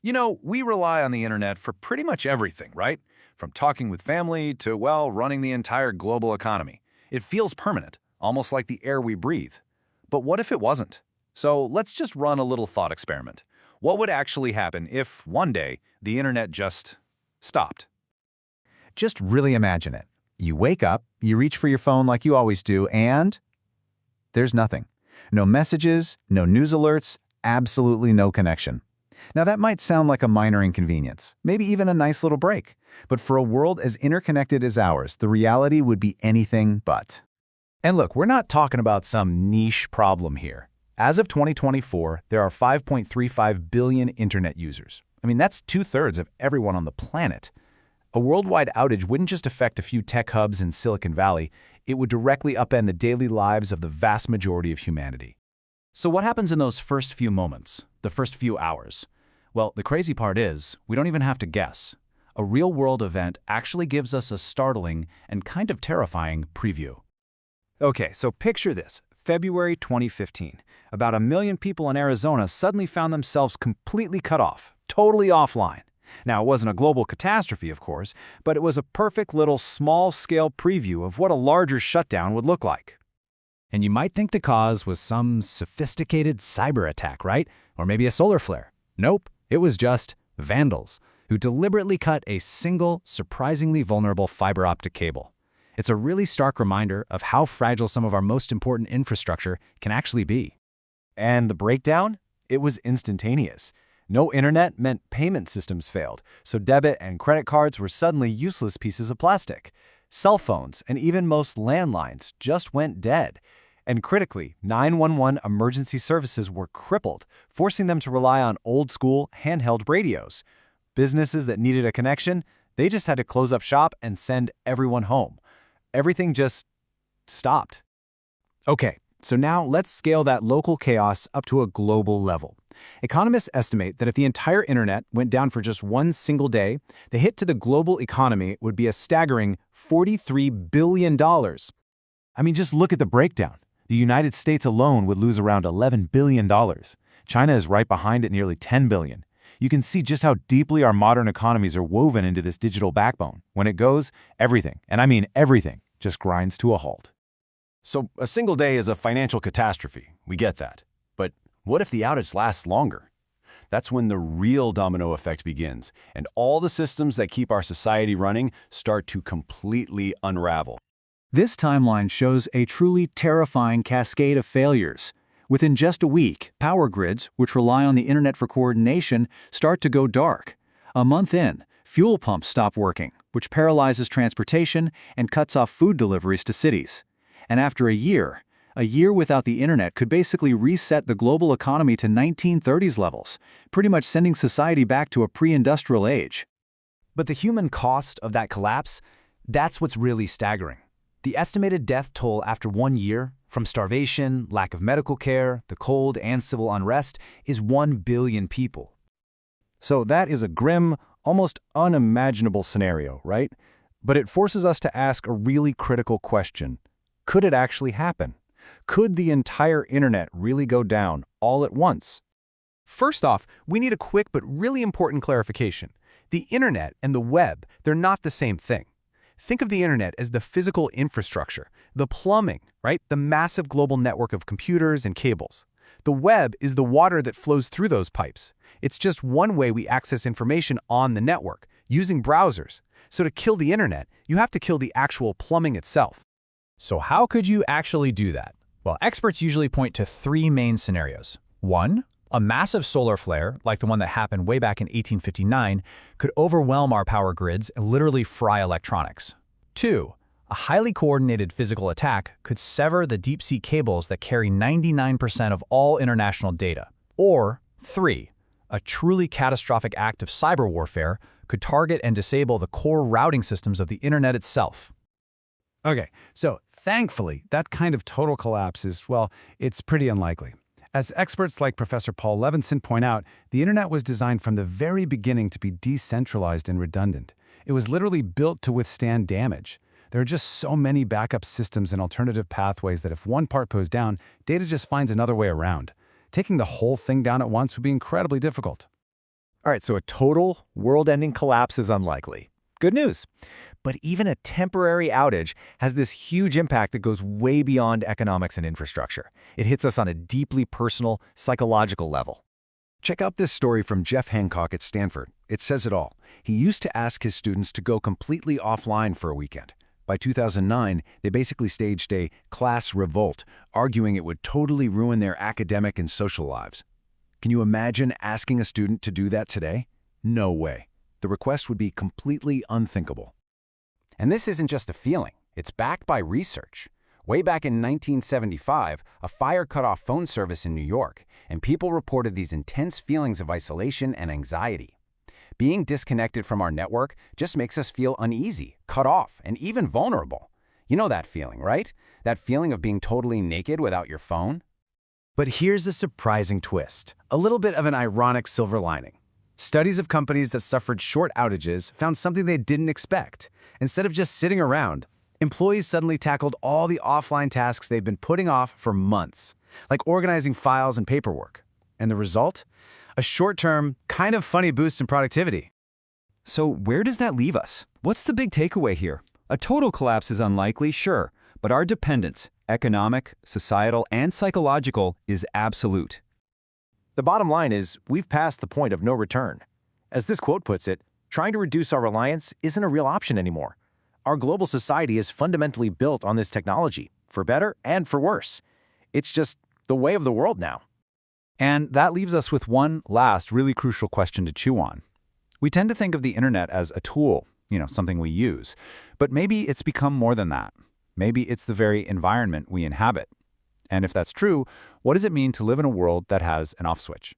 You know, we rely on the internet for pretty much everything, right? From talking with family to, well, running the entire global economy. It feels permanent, almost like the air we breathe. But what if it wasn't? So let's just run a little thought experiment. What would actually happen if, one day, the internet just stopped? Just really imagine it. You wake up, you reach for your phone like you always do, and there's nothing. No messages, no news alerts, absolutely no connection. Now that might sound like a minor inconvenience, maybe even a nice little break. But for a world as interconnected as ours, the reality would be anything but. And look, we're not talking about some niche problem here. As of 2024, there are 5.35 billion internet users. I mean, that's 2/3 of everyone on the planet. A worldwide outage wouldn't just affect a few tech hubs in Silicon Valley, it would directly upend the daily lives of the vast majority of humanity. So what happens in those first few moments, the first few hours? Well, the crazy part is, we don't even have to guess. A real-world event actually gives us a startling and kind of terrifying preview. Okay, so picture this. February 2015. About 1 million people in Arizona suddenly found themselves completely cut off, totally offline. Now, it wasn't a global catastrophe, of course, but it was a perfect little small-scale preview of what a larger shutdown would look like. And you might think the cause was some sophisticated cyber attack, right? Or maybe a solar flare. Nope, it was just vandals who deliberately cut a single, surprisingly vulnerable fiber optic cable. It's a really stark reminder of how fragile some of our most important infrastructure can actually be. And the breakdown? It was instantaneous. No internet meant payment systems failed, so debit and credit cards were suddenly useless pieces of plastic. Cell phones and even most landlines just went dead. And critically, 911 emergency services were crippled, forcing them to rely on old-school, handheld radios. Businesses that needed a connection, they just had to close up shop and send everyone home. Everything just stopped. Okay, so now let's scale that local chaos up to a global level. Economists estimate that if the entire internet went down for just one single day, the hit to the global economy would be a staggering $43 billion. I mean, just look at the breakdown. The United States alone would lose around $11 billion. China is right behind at nearly $10 billion. You can see just how deeply our modern economies are woven into this digital backbone. When it goes, everything, and I mean everything, just grinds to a halt. So a single day is a financial catastrophe. We get that. But what if the outage lasts longer? That's when the real domino effect begins, and all the systems that keep our society running start to completely unravel. This timeline shows a truly terrifying cascade of failures. Within just a week, power grids, which rely on the internet for coordination, start to go dark. A month in, fuel pumps stop working, which paralyzes transportation and cuts off food deliveries to cities. And after a year without the internet could basically reset the global economy to 1930s levels, pretty much sending society back to a pre-industrial age. But the human cost of that collapse, that's what's really staggering. The estimated death toll after 1 year, from starvation, lack of medical care, the cold, and civil unrest, is 1 billion people. So that is a grim, almost unimaginable scenario, right? But it forces us to ask a really critical question. Could it actually happen? Could the entire internet really go down all at once? First off, we need a quick but really important clarification. The internet and the web, they're not the same thing. Think of the internet as the physical infrastructure, the plumbing, right? The massive global network of computers and cables. The web is the water that flows through those pipes. It's just one way we access information on the network, using browsers. So to kill the internet, you have to kill the actual plumbing itself. So how could you actually do that? Well, experts usually point to 3 main scenarios. 1, a massive solar flare, like the one that happened way back in 1859, could overwhelm our power grids and literally fry electronics. 2, a highly coordinated physical attack could sever the deep-sea cables that carry 99% of all international data. Or 3, a truly catastrophic act of cyber warfare could target and disable the core routing systems of the internet itself. Okay, so thankfully, that kind of total collapse is, well, it's pretty unlikely. As experts like Professor Paul Levinson point out, the internet was designed from the very beginning to be decentralized and redundant. It was literally built to withstand damage. There are just so many backup systems and alternative pathways that if one part goes down, data just finds another way around. Taking the whole thing down at once would be incredibly difficult. All right, so a total world-ending collapse is unlikely. Good news. But even a temporary outage has this huge impact that goes way beyond economics and infrastructure. It hits us on a deeply personal, psychological level. Check out this story from Jeff Hancock at Stanford. It says it all. He used to ask his students to go completely offline for a weekend. By 2009, they basically staged a class revolt, arguing it would totally ruin their academic and social lives. Can you imagine asking a student to do that today? No way. The request would be completely unthinkable. And this isn't just a feeling. It's backed by research. Way back in 1975, a fire cut off phone service in New York, and people reported these intense feelings of isolation and anxiety. Being disconnected from our network just makes us feel uneasy, cut off, and even vulnerable. You know that feeling, right? That feeling of being totally naked without your phone? But here's a surprising twist, a little bit of an ironic silver lining. Studies of companies that suffered short outages found something they didn't expect. Instead of just sitting around, employees suddenly tackled all the offline tasks they've been putting off for months, like organizing files and paperwork. And the result? A short-term, kind of funny boost in productivity. So where does that leave us? What's the big takeaway here? A total collapse is unlikely, sure, but our dependence, economic, societal, and psychological, is absolute. The bottom line is, we've passed the point of no return. As this quote puts it, trying to reduce our reliance isn't a real option anymore. Our global society is fundamentally built on this technology, for better and for worse. It's just the way of the world now. And that leaves us with one last really crucial question to chew on. We tend to think of the internet as a tool, something we use. But maybe it's become more than that. Maybe it's the very environment we inhabit. And if that's true, what does it mean to live in a world that has an off switch?